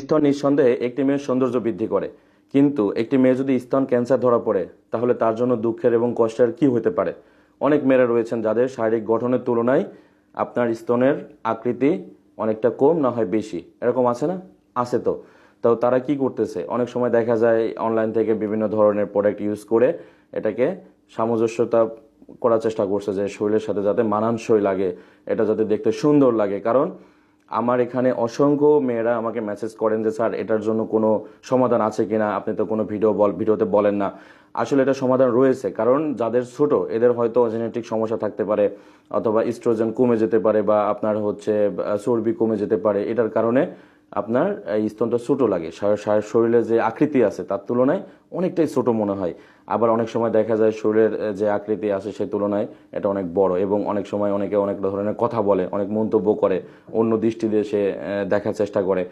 স্তন নিঃসন্দেহে একটি মেয়ের সৌন্দর্য বৃদ্ধি করে, কিন্তু একটি মেয়ে যদি স্তন ক্যান্সার ধরা পড়ে তাহলে তার জন্য দুঃখের এবং কষ্টের কি হতে পারে। অনেক মেয়েরা রয়েছেন যাদের শারীরিক গঠনের তুলনায় আপনার স্তনের আকৃতি অনেকটা কম না হয় বেশি, এরকম আছে না? আছে তো। তো তারা কি করতেছে, অনেক সময় দেখা যায় অনলাইন থেকে বিভিন্ন ধরনের প্রোডাক্ট ইউজ করে এটাকে সামঞ্জস্যতা করার চেষ্টা করছে যে শরীরের সাথে যাতে মানানসই লাগে, এটা যাতে দেখতে সুন্দর লাগে। কারণ আমার এখানে অসংখ্য মেয়েরা আমাকে মেসেজ করেন যে স্যার এটার জন্য কোনো সমাধান আছে কিনা, আপনি তো কোনো ভিডিওতে বলেন না। আসলে এটা সমাধান রয়েছে, কারণ যাদের ছোট এদের হয়তো জেনেটিক সমস্যা থাকতে পারে, অথবা ইস্ট্রোজেন কমে যেতে পারে, বা আপনার হচ্ছে চর্বি কমে যেতে পারে। এটার কারণে আপনার এই স্তনটা ছোট লাগে, শরীরের যে আকৃতি আছে তার তুলনায় অনেকটাই ছোট মনে হয়। আবার অনেক সময় দেখা যায় শরীরের যে আকৃতি আছে সেই তুলনায় এটা অনেক বড়, এবং অনেক সময় অনেকে অনেক ধরনের কথা বলে, অনেক মন্তব্য করে, অন্য দৃষ্টি দিয়ে সে দেখার চেষ্টা করে।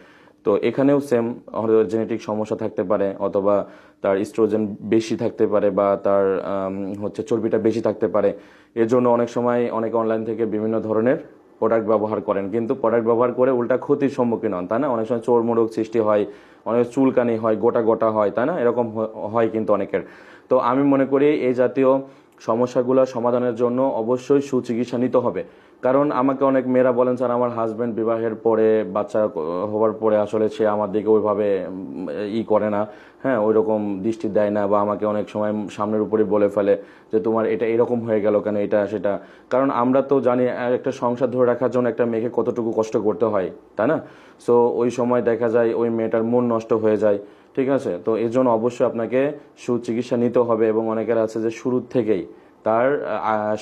তো এখানেও সেম, হয়তো জেনেটিক সমস্যা থাকতে পারে, অথবা তার ইস্ট্রোজেন বেশি থাকতে পারে, বা তার হচ্ছে চর্বিটা বেশি থাকতে পারে। এর জন্য অনেক সময় অনেকে অনলাইন থেকে বিভিন্ন ধরনের প্রোডাক্ট ব্যবহার করেন, কিন্তু প্রোডাক্ট ব্যবহার করে উল্টা ক্ষতির সম্মুখীন হন, তাই না? অনেক সময় চর্মরোগ সৃষ্টি হয়, অনেক চুলকানি হয়, গোটা গোটা হয়, তাই না? এরকম হয় কিন্তু অনেকের। তো আমি মনে করি এই জাতীয় সমস্যাগুলো সমাধানের জন্য অবশ্যই সুচিকিৎসা নিতে হবে। কারণ আমাকে অনেক মেয়েরা বলেন স্যার আমার হাজব্যান্ড বিবাহের পরে, বাচ্চা হওয়ার পরে আসলে সে আমার দিকে ওইভাবে করে না, হ্যাঁ, ওই রকম দৃষ্টি দেয় না, বা আমাকে অনেক সময় সামনের উপরে বলে ফেলে যে তোমার এটা এরকম হয়ে গেল কেন, এটা সেটা। কারণ আমরা তো জানি একটা সংসার ধরে রাখার জন্য একটা মেয়েকে কতটুকু কষ্ট করতে হয়, তাই না? সো ওই সময় দেখা যায় ওই মেয়েটার মন নষ্ট হয়ে যায়। ঠিক আছে, তো এর জন্য অবশ্যই আপনাকে সুচিকিৎসা নিতে হবে। এবং অনেকের আছে যে শুরু থেকেই তার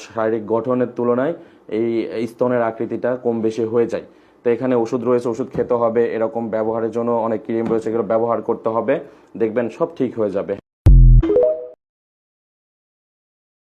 শারীরিক গঠনের তুলনায় এই স্তনের আকৃতিটা কম বেশি হয়ে যায়। তো এখানে ওষুধ রয়েছে, ওষুধ খেতে হবে। এরকম ব্যবহারের জন্য অনেক ক্রিম রয়েছে, এগুলো ব্যবহার করতে হবে, দেখবেন সব ঠিক হয়ে যাবে।